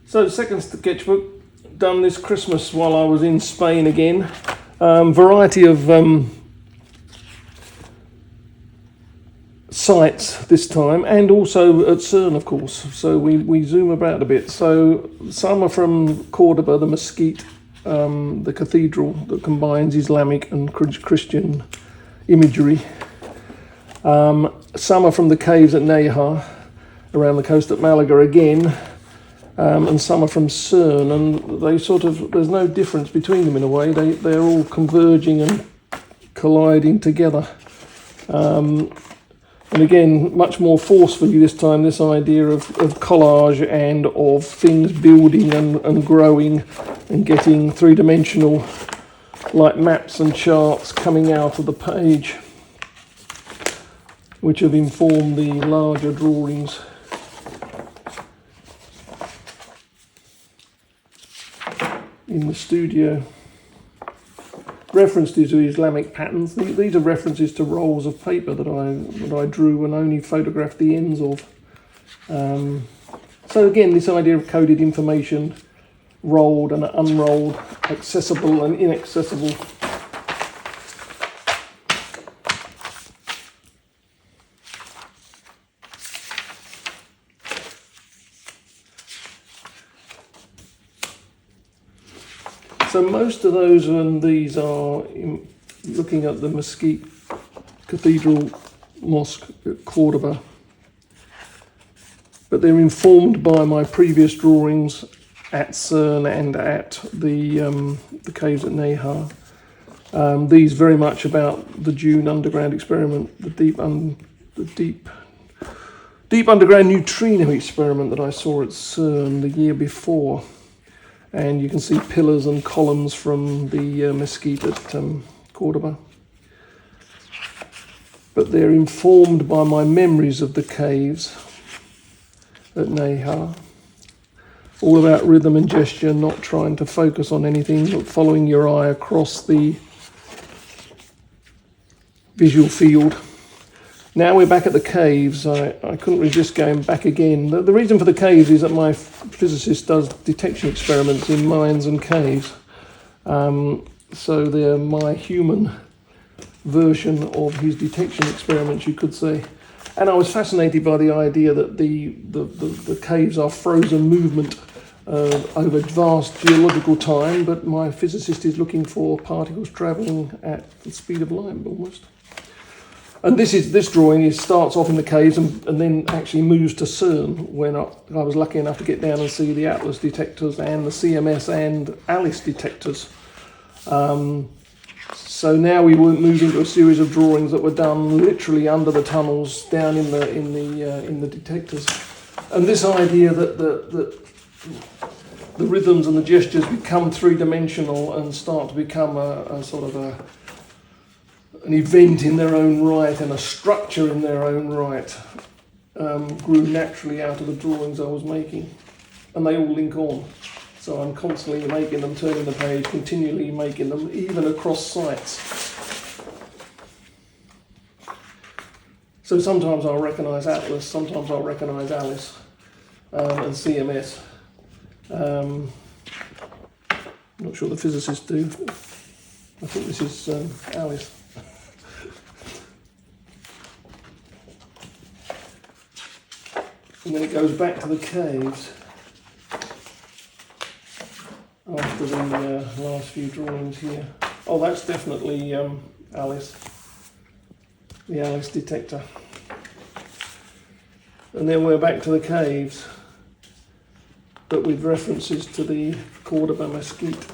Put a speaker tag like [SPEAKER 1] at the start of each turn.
[SPEAKER 1] So second sketchbook, done this Christmas while I was in Spain again. Variety of sites this time, and also at CERN, of course. So we zoom about a bit. So some are from Cordoba, the mesquite, the cathedral that combines Islamic and Christian imagery. Some are from the caves at Nerja, around the coast at Malaga again. And some are from CERN, and they sort of, there's no difference between them in a way. They're all converging and colliding together. And again, much more forcefully this time, this idea of collage and of things building and growing and getting three-dimensional, like maps and charts coming out of the page, which have informed the larger drawings. In the studio. References to Islamic patterns. These are references to rolls of paper that I drew and only photographed the ends of. So again, this idea of coded information, rolled and unrolled, accessible and inaccessible. So most of those and these are looking at the Mesquite Cathedral Mosque at Cordoba, but they're informed by my previous drawings at CERN and at the caves at Nerja. These very much about the Dune underground experiment, the deep underground neutrino experiment that I saw at CERN the year before. And you can see pillars and columns from the mesquite at Cordoba. But they're informed by my memories of the caves at Nerja. All about rhythm and gesture, not trying to focus on anything, but following your eye across the visual field. Now we're back at the caves. I couldn't resist going back again. The reason for the caves is that my physicist does detection experiments in mines and caves. So they're my human version of his detection experiments, you could say. And I was fascinated by the idea that the caves are frozen movement over vast geological time, but my physicist is looking for particles travelling at the speed of light almost. And this drawing starts off in the caves and then actually moves to CERN when I was lucky enough to get down and see the Atlas detectors and the CMS and ALICE detectors. So now we move into a series of drawings that were done literally under the tunnels, down in the detectors. And this idea that the rhythms and the gestures become three-dimensional and start to become a sort of an event in their own right and a structure in their own right grew naturally out of the drawings I was making, and they all link on. So I'm constantly making them, turning the page, continually making them, even across sites. So sometimes I'll recognise Atlas, sometimes I'll recognise ALICE and CMS. Not sure the physicists do. I think this is ALICE. And then it goes back to the caves after the last few drawings here. Oh, that's definitely ALICE, the ALICE detector. And then we're back to the caves, but with references to the Cordoba mesquite.